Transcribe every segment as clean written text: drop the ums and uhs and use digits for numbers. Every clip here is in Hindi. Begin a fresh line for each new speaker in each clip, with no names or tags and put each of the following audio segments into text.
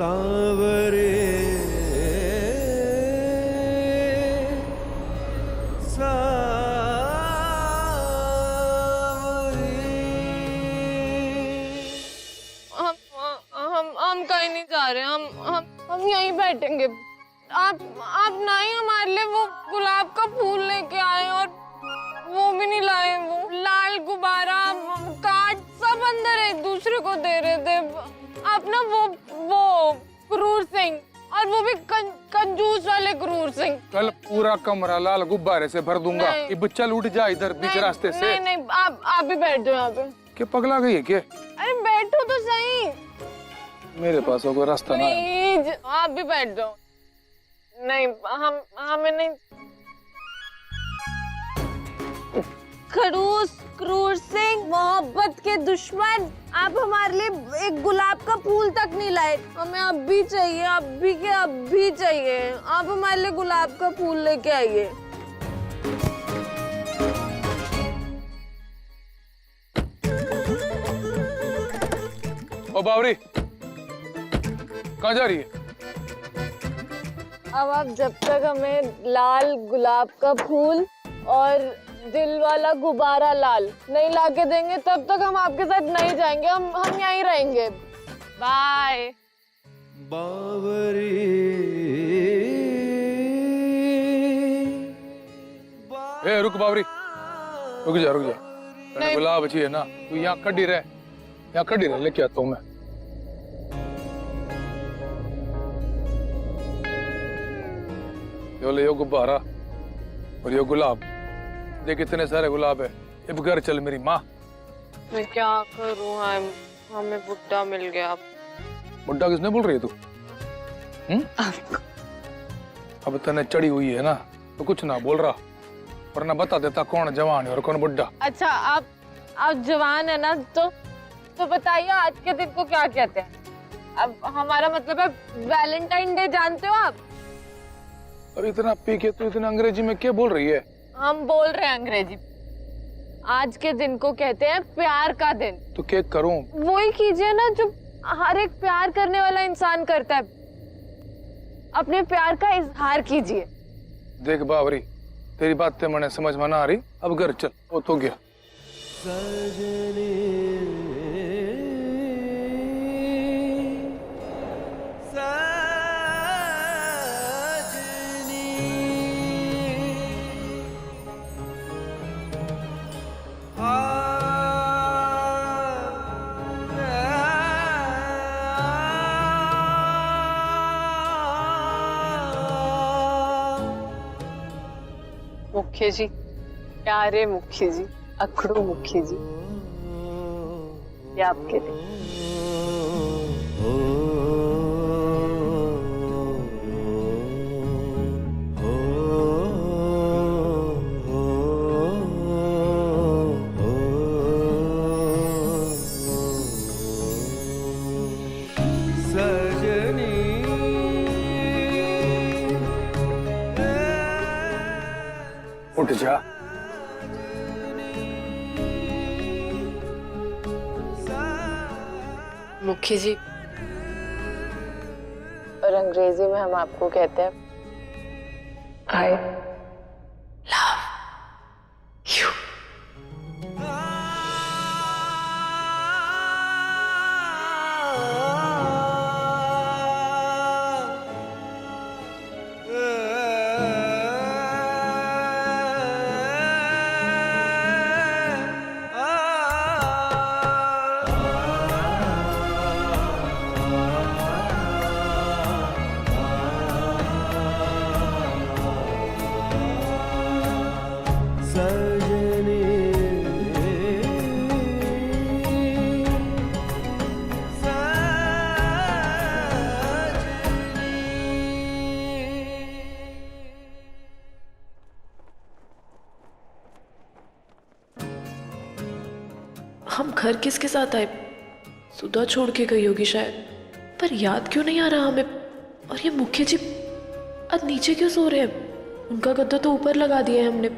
सांवरे
हम कहीं नहीं जा रहे। हम यहीं बैठेंगे। आप ना ही हमारे लिए वो गुलाब का फूल लेके आए और वो भी नहीं लाए। वो लाल गुब्बारा कार्ड सब अंदर एक दूसरे को दे रहे थे। आप ना वो क्रूर सिंह, और वो भी कंजूस वाले क्रूर सिंह।
कल पूरा कमरा लाल गुब्बारे से भर दूंगा। ये बच्चा लूट जा इधर बीच रास्ते से।
नहीं, आप भी बैठ जाओ यहाँ पे।
क्या पगला गई है क्या?
अरे बैठो तो सही।
मेरे पास कोई रास्ता ना है।
प्लीज आप भी बैठ जाओ। नहीं, हमें नहीं। खड़ूस, क्रूर सिंह, मोहब्बत के दुश्मन, आप हमारे लिए एक गुलाब का फूल तक नहीं लाए। हमें अब भी चाहिए, अब भी चाहिए। आप हमारे लिए गुलाब का फूल लेके आइए।
ओ बावरी, कहाँ जा रही है?
अब आप जब तक हमें लाल गुलाब का फूल और दिल वाला गुब्बारा लाल नहीं लाके देंगे, तब तक हम आपके साथ नहीं जाएंगे। हम यहीं रहेंगे। बाय।
बावरी
ए रुक बावरी, रुक जा। गुलाब अच्छी है ना, तू यहाँ खड़ी रह, लेके आता हूँ मैं। यो गुब्बारा और यो गुलाब, देख कितने सारे गुलाब है। अब घर चल मेरी माँ।
मैं क्या करूँ? हमें बुड्ढा मिल गया।
बुड्ढा किसने बोल रही है तू? अब तने चढ़ी हुई है ना, तो कुछ ना बोल रहा, वरना बता देता कौन जवान है और कौन बुड्ढा।
अच्छा, आप जवान है ना, तो बताइए आज के दिन को क्या कहते हैं? अब हमारा मतलब है वैलेंटाइन डे, जानते हो आप?
अब इतना पी के तू इतना अंग्रेजी में क्या बोल रही है?
हम बोल रहे हैं अंग्रेजी। आज के दिन को कहते हैं प्यार का दिन।
तो क्या करूं?
वही कीजिए ना जो हर एक प्यार करने वाला इंसान करता है। अपने प्यार का इजहार कीजिए।
देख बावरी, तेरी बातें मैंने समझ में ना आ रही, अब घर चल, वो तो गया।
सजनी
मुखिया जी, प्यारे मुखिया जी, अखड़ू मुखिया जी, ये आपके लिए।
उठ जा।
मुखी जी, और अंग्रेजी में हम आपको कहते हैं आई लव यू।
हम घर किसके साथ आए? सुधा छोड़ के गई होगी शायद, पर याद क्यों नहीं आ रहा हमें। और ये मुखिया जी आज नीचे क्यों सो रहे हैं? उनका गद्दा तो ऊपर लगा दिया है हमने,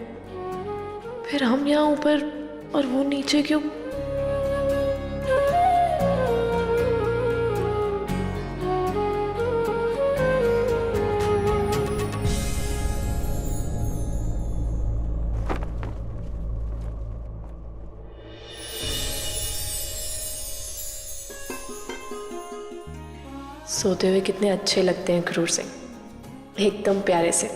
फिर हम यहाँ ऊपर और वो नीचे क्यों? सोते हुए कितने अच्छे लगते हैं क्रूर सिंह, एकदम प्यारे से।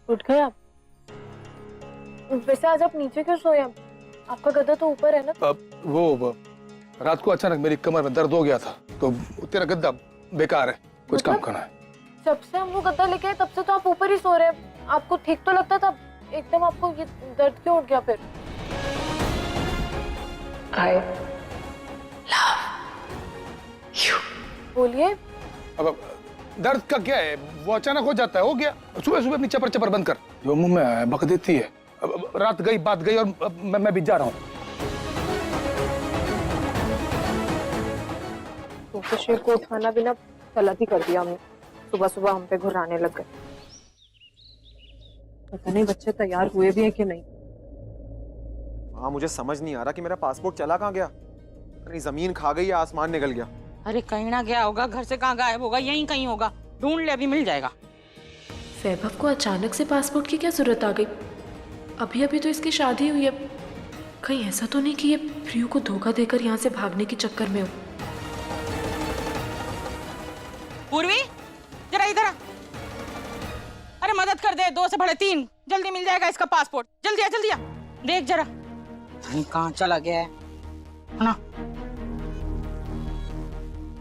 उठ गए आप? वैसे आज आप नीचे क्यों सोए? आपका गद्दा तो ऊपर है ना?
वो रात को अचानक मेरी कमर में दर्द हो गया था, तो तेरा गद्दा बेकार है, कुछ काम करना है।
जब से हम वो गद्दा लेके आए तब से तो आप ऊपर ही सो रहे हैं। आपको ठीक तो लगता था, एकदम आपको ये दर्द क्यों उठ गया फिर?
I love you.
बोलिए।
अब दर्द का क्या है, वो अचानक हो जाता है, हो गया। सुबह सुबह अपनी चपर चपर बंद कर, जो मुंह में बक देती है। अब रात गई बात गई, और मैं भी जा रहा हूँ।
तो शेर को उठाना भी ना गलत ही कर दिया हमने। सुबह सुबह हम पे घुराने लग गए। पता नहीं बच्चे तैयार हुए भी हैं कि नहीं।
हाँ, मुझे समझ नहीं आ रहा कि मेरा पासपोर्ट चला कहाँ गया। अरे जमीन खा गई या आसमान निकल गया।
अरे कहीं ना गया होगा, घर से कहाँ गायब होगा, यहीं कहीं होगा। ढूंढ ले, अभी मिल जाएगा।
वैभव को अचानक से पासपोर्ट की क्या जरूरत आ गई? अभी अभी तो इसकी शादी हुई है। कहीं ऐसा तो नहीं कि ये प्रियू को धोखा देकर यहाँ से भागने के चक्कर में हो।
पूर्वी, जरा इधर आ। अरे मदद कर दे, 2 से बड़े 3, जल्दी मिल जाएगा इसका पासपोर्ट। जल्दी आ, जल्दी आ। देख जरा, कहीं कहाँ चला गया है ना।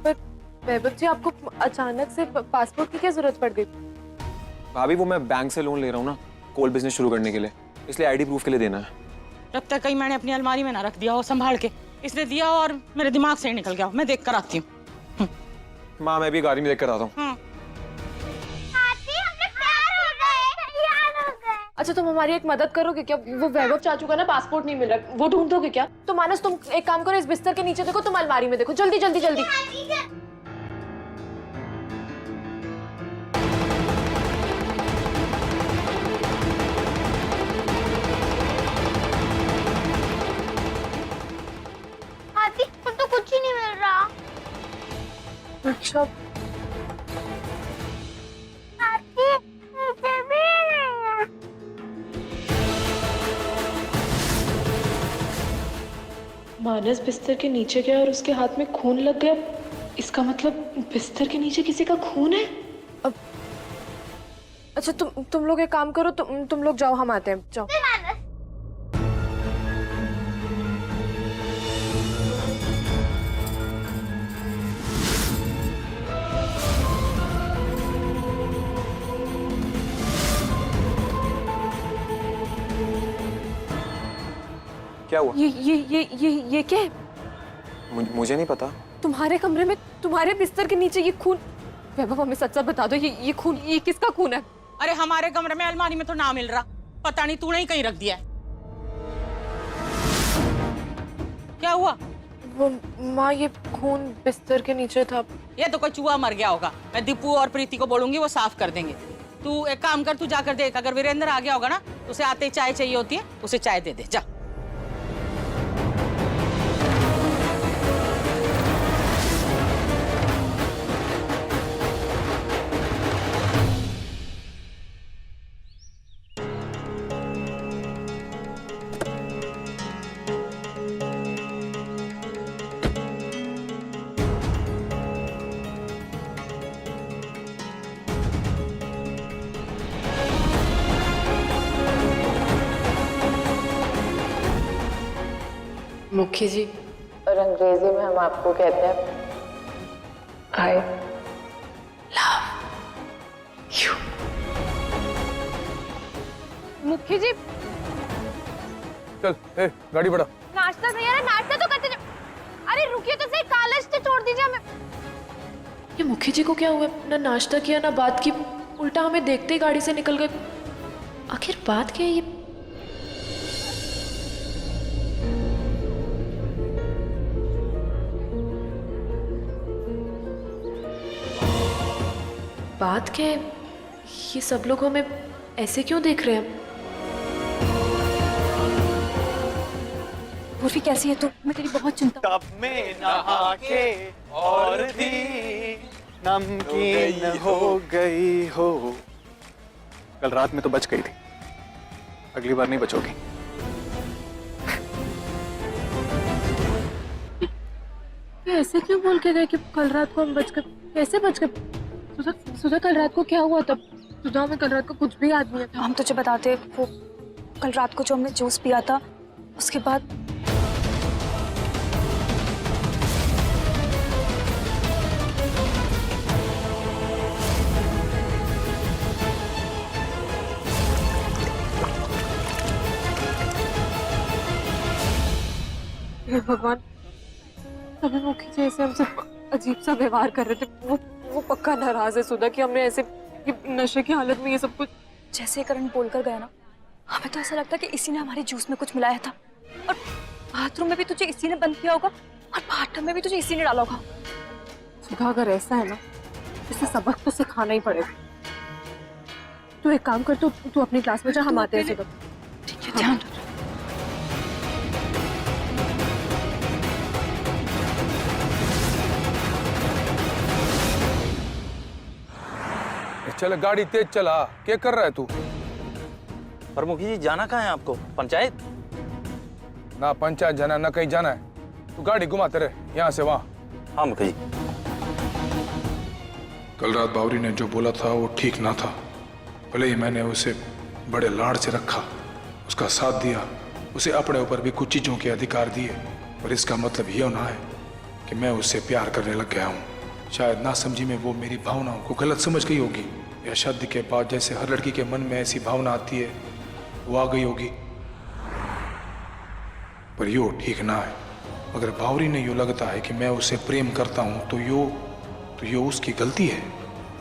पर वैभव जी, आपको अचानक से पासपोर्ट की क्या जरूरत पड़ गई?
भाभी, वो मैं बैंक से लोन ले रहा हूँ ना, कोल बिजनेस शुरू करने के लिए, इसलिए आईडी प्रूफ के लिए देना है।
जब तक कहीं मैंने अपनी अलमारी में ना रख दिया हो संभाल के, इसने दिया और मेरे दिमाग से ही निकल गया। मैं देख कर आती हूँ।
माँ, मैं भी गाड़ी में देख कर आता हूँ।
अच्छा, तुम हमारी एक मदद करोगे क्या? वो वैभव चाचू का ना पासपोर्ट नहीं मिल रहा, वो ढूंढोगे क्या? तो मानस, तुम एक काम करो, इस बिस्तर के नीचे देखो, तुम अलमारी में देखो, जल्दी जल्दी जल्दी।
आती, तो कुछ ही नहीं मिल रहा।
अच्छा,
आती, मुझे भी नहीं है।
मानस बिस्तर के नीचे गया और उसके हाथ में खून लग गया। इसका मतलब बिस्तर के नीचे किसी का खून है।
अच्छा, तुम लोग एक काम करो, तुम लोग जाओ, हम आते हैं, जाओ।
क्या हुआ?
ये क्या है?
मुझे नहीं पता।
तुम्हारे कमरे में, तुम्हारे बिस्तर के नीचे ये खून। वैभव, हमें सच सच बता दो, ये खून, ये किसका खून है?
अरे हमारे कमरे में अलमारी में तो ना मिल रहा, पता नहीं तूने ही कहीं रख दिया है। क्या हुआ?
वो माँ, ये खून बिस्तर के नीचे था।
ये तो कोई चूहा मर गया होगा। मैं दीपू और प्रीति को बोलूंगी, वो साफ कर देंगे। तू एक काम कर, तू जाकर देख, अगर वीरेंद्र आ गया होगा ना, उसे आते ही चाय चाहिए होती है, उसे चाय दे दे, जा।
मुखी जी,
और अंग्रेजी में हम आपको कहते हैं
I love you.
मुखी जी,
चल, गाड़ी बढ़ा।
नाश्ता तैयार है, नाश्ता तो करते जाओ। अरे रुकिए तो सही, कालज तो छोड़ दीजिए हमें।
ये मुखी जी को क्या हुआ? ना नाश्ता किया ना बात की, उल्टा हमें देखते ही गाड़ी से निकल गए। आखिर बात क्या है ये? बात क्या है? ये सब लोग हमें ऐसे क्यों देख रहे हैं?
पूर्वी कैसी है तू? मैं तेरी बहुत चिंता।
तब में नहा के और भी नमकीन हो गई हो। कल रात में तो बच गई थी, अगली बार नहीं बचोगी।
ऐसे क्यों बोल के गए कि कल रात को हम बच गए? कैसे बच गए? सुधा कल रात को क्या हुआ तब? सुधा में कल रात को कुछ भी याद नहीं था।
हम तुझे बताते, वो कल रात को जो हमने जूस पिया था उसके बाद
हे भगवान, तभी मुखी जी ऐसे हमसे अजीब सा व्यवहार कर रहे थे। वो पक्का नाराज है सुधा कि हमने ऐसे नशे की हालत में ये सब कुछ।
जैसे करण बोलकर गया ना, हमें तो ऐसा लगता है कि इसी ने हमारे जूस में कुछ मिलाया था। और बाथरूम में भी तुझे इसी ने बंद किया होगा और बाथटब में भी तुझे इसी ने डाला होगा।
सुधा अगर ऐसा है ना, इसे सबक तो सिखाना ही पड़ेगा। तू एक काम कर, तू अपनी क्लास में जा, हम आते हैं सुधा।
ठीक है, ध्यान रख।
चल गाड़ी तेज चला। क्या कर रहा है तू?
पर मुखी जी जाना कहाँ है आपको? पंचायत?
ना पंचायत जाना ना कहीं जाना है। तू गाड़ी घुमाते रहे यहाँ से वहाँ।
हाँ मुखी जी।
कल रात बावरी ने जो बोला था वो ठीक ना था। भले ही मैंने उसे बड़े लाड़ से रखा, उसका साथ दिया, उसे अपने ऊपर भी कुछ चीजों के अधिकार दिए, पर इसका मतलब यह ना है कि मैं उससे प्यार करने लग गया हूँ। शायद ना समझी में वो मेरी भावनाओं को गलत समझ गई होगी, या शादी के बाद जैसे हर लड़की के मन में ऐसी भावना आती है वो आ गई होगी। पर यो ठीक ना है। अगर बावरी ने यूँ लगता है कि मैं उसे प्रेम करता हूँ तो यो उसकी गलती है।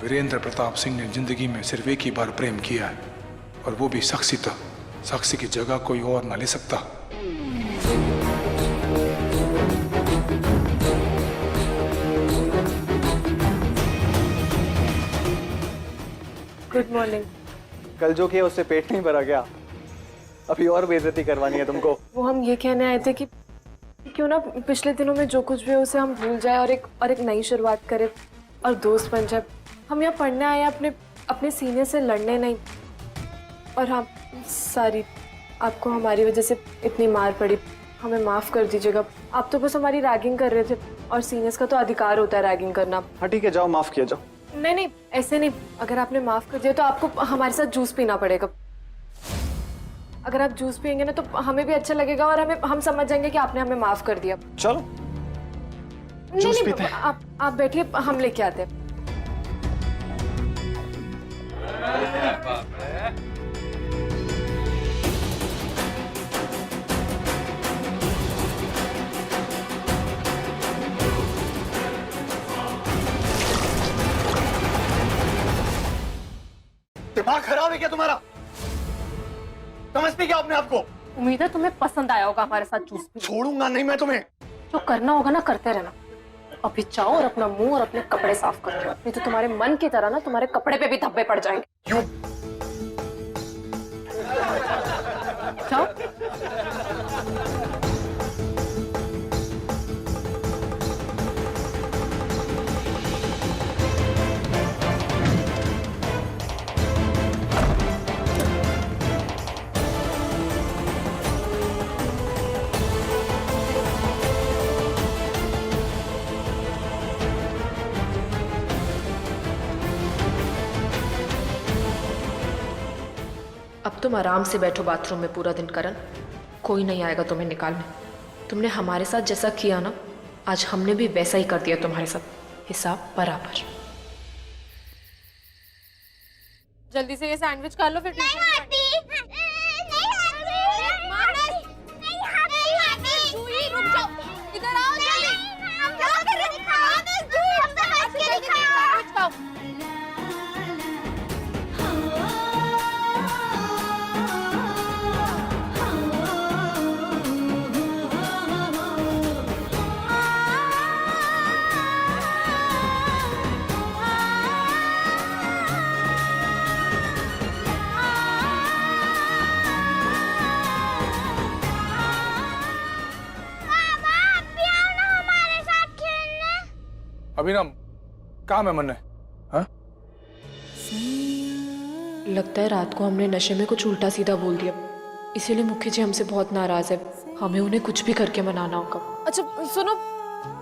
वीरेंद्र प्रताप सिंह ने जिंदगी में सिर्फ एक ही बार प्रेम किया है, और वो भी साक्षी था। साक्षी की जगह कोई और ना ले सकता।
Good morning.
कल जो किया उससे पेट नहीं भरा गया, अभी और बेइज्जती करवानी है तुमको।
वो हम ये कहने आए थे कि क्यों ना पिछले दिनों में जो कुछ भी है उसे हम भूल जाए और एक नई शुरुआत करें और दोस्त बन जाए। हम यहाँ पढ़ने आए अपने सीनियर से लड़ने नहीं। और हाँ सॉरी, आपको हमारी वजह से इतनी मार पड़ी, हमें माफ़ कर दीजिएगा। आप तो बस हमारी रैगिंग कर रहे थे और सीनियर्स का तो अधिकार होता है रैगिंग करना।
हाँ ठीक है, जाओ माफ किया जाओ।
नहीं ऐसे नहीं, अगर आपने माफ़ कर दिया तो आपको हमारे साथ जूस पीना पड़ेगा। अगर आप जूस पियेंगे ना तो हमें भी अच्छा लगेगा और हम समझ जाएंगे कि आपने हमें माफ़ कर दिया।
चलो जूस पीते हैं।
आप बैठिए, हम लेके आते हैं।
दिमाग खराब है क्या तुम्हारा? समझती क्या अपने आप को?
उम्मीद है तुम्हें पसंद आया होगा हमारे साथ जूस पीना।
छोड़ूंगा नहीं मैं तुम्हें।
जो करना होगा ना करते रहना। अभी जाओ और अपना मुंह और अपने कपड़े साफ कर लो, नहीं तो तुम्हारे मन की तरह ना तुम्हारे कपड़े पे भी धब्बे पड़ जाएंगे।
क्यों?
जाओ। अब तुम आराम से बैठो बाथरूम में पूरा दिन करण, कोई नहीं आएगा तुम्हें निकालने। तुमने हमारे साथ जैसा किया ना, आज हमने भी वैसा ही कर दिया तुम्हारे साथ, हिसाब बराबर। जल्दी से ये सैंडविच खा लो फिर
इधर आओ जल्दी।
अभी ना काम है मन्ने। हाँ?
लगता है रात को हमने नशे में कुछ उल्टा सीधा बोल दिया, इसीलिए मुखी जी हमसे बहुत नाराज है। हमें उन्हें कुछ भी करके मनाना होगा।
अच्छा सुनो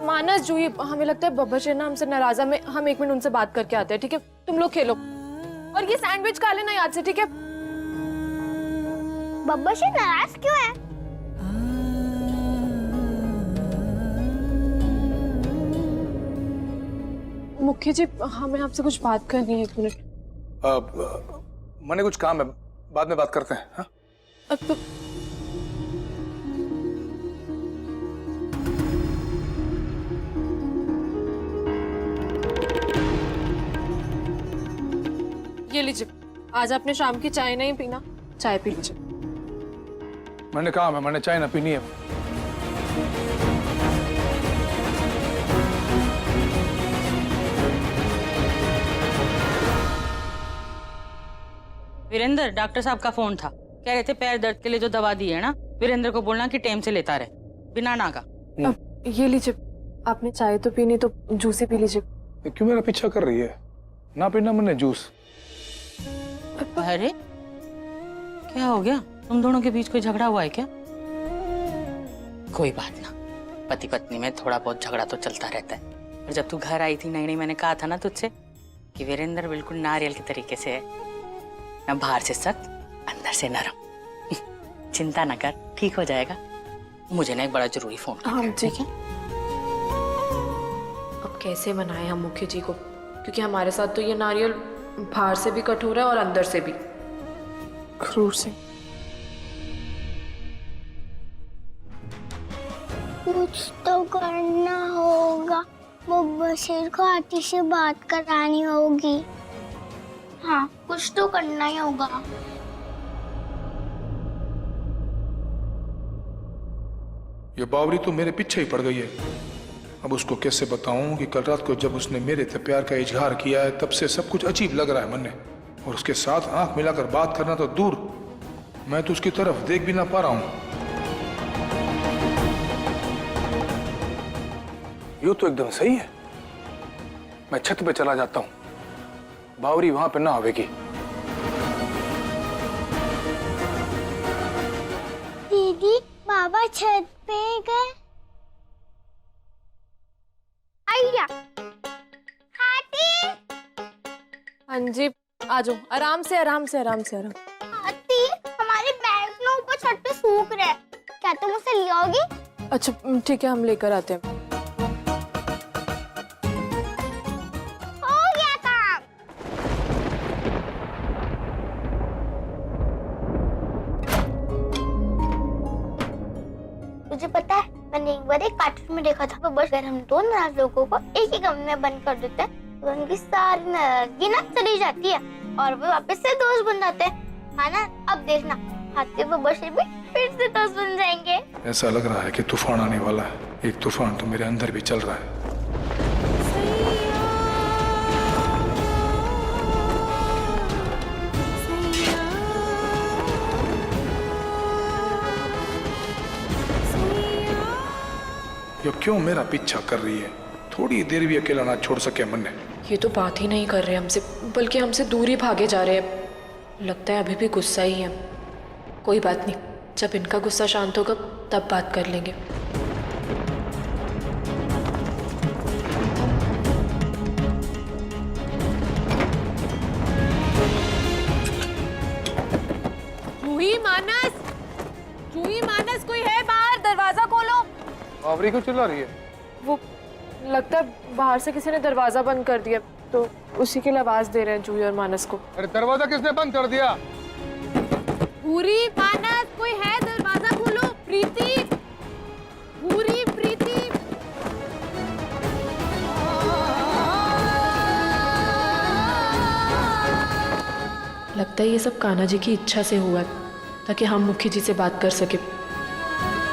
मानस, जूही, हमें लगता है बब्बर शेर ना हमसे नाराजा में, हम 1 मिनट उनसे बात करके आते हैं, ठीक है? तुम लोग खेलो और ये सैंडविच खा लेना याद से, ठीक है?
बब्बर शेर नाराज क्यों है?
मुखी जी हमें आपसे कुछ बात करनी है, 1 मिनट।
मन्ने कुछ काम है, बाद में बात करते हैं। हाँ?
अब तो ये लीजिए, आज आपने शाम की चाय नहीं पीना, चाय पी लीजिए।
मैंने काम है, मैंने चाय ना पीनी है।
वीरेंद्र, डॉक्टर साहब का फोन था, कह रहे थे पैर दर्द के लिए जो दवा दी है ना, वीरेंद्र को बोलना कि टाइम से लेता रहे, बिना नागा।
अब ये लीजिए, आपने चाय तो पीनी तो जूस ही पी लीजिए।
ये क्यों मेरा पीछा कर रही है? ना पीना मैंने जूस।
अरे क्या हो गया, तुम दोनों के बीच कोई झगड़ा हुआ है क्या? कोई बात ना, पति पत्नी में थोड़ा बहुत झगड़ा तो चलता रहता है। और जब तू घर आई थी नई, मैंने कहा था ना तुझसे कि वीरेंद्र बिल्कुल नारियल के तरीके से है, ना बाहर से सख्त अंदर से नरम। चिंता ना कर, ठीक हो जाएगा। मुझे ना एक बड़ा जरूरी फोन करना है, ठीक है?
अब कैसे मनाएं हम मुखी जी को, क्योंकि हमारे साथ तो ये नारियल बाहर से भी कठोर है और अंदर से भी
क्रूर से।
कुछ तो करना होगा, बब्बर शेर को आती से बात करानी होगी। हाँ, कुछ तो करना ही होगा।
ये बावरी तो मेरे पीछे ही पड़ गई है। अब उसको कैसे बताऊं कि कल रात को जब उसने मेरे से प्यार का इजहार किया है, तब से सब कुछ अजीब लग रहा है मन्ने। और उसके साथ आंख मिलाकर बात करना तो दूर, मैं तो उसकी तरफ देख भी ना पा रहा हूं। यूं तो एकदम सही है, मैं छत पे चला जाता हूं, बावरी वहां पे ना आवेगी।
दीदी, बाबा छत पे गए। आइडिया। हाथी।
हाँ जी, आ जाओ, आराम से आराम से आराम से आराम।
हाथी, हमारे बैग ना ऊपर छत पे सूख रहे हैं, क्या तुम उसे ले आओगी?
अच्छा ठीक है, हम लेकर आते हैं।
हो गया काम। मुझे पता है, मैंने एक बार एक कार्टून में देखा था, बस अगर हम 2 नाराज लोगों को एक ही कमरे में बंद कर देते हैं तो उनकी सारी नाराजगी ना चली जाती है और वो वापस से दोस्त बन जाते हैं। हाँ ना, अब देखना, हाथी बब्बर शेर भी फिर से दोस्त बन जाएंगे।
ऐसा लग रहा है कि तूफान आने वाला है। एक तूफान तो मेरे अंदर भी चल रहा है। ये क्यों मेरा पीछा कर रही है? थोड़ी देर भी अकेला ना छोड़ सके मन्ने।
ये तो बात ही नहीं कर रहे हमसे, बल्कि हमसे दूर ही भागे जा रहे हैं। लगता है अभी भी गुस्सा ही है। कोई बात नहीं, जब इनका गुस्सा शांत होगा तब बात कर लेंगे।
जूही मानस, कोई है बाहर? दरवाजा खोलो।
बावरी क्यों चिल्ला रही है?
वो लगता है बाहर से किसी ने दरवाजा बंद कर दिया, तो उसी के लिए आवाज दे रहे हैं जूही और मानस को।
अरे दरवाजा किसने बंद कर दिया?
पूरी, मानस, कोई है? दरवाजा खोलो। प्रीति, पूरी, प्रीति।
लगता है ये सब कान्हा जी की इच्छा से हुआ है, ताकि हम मुखी जी से बात कर सके।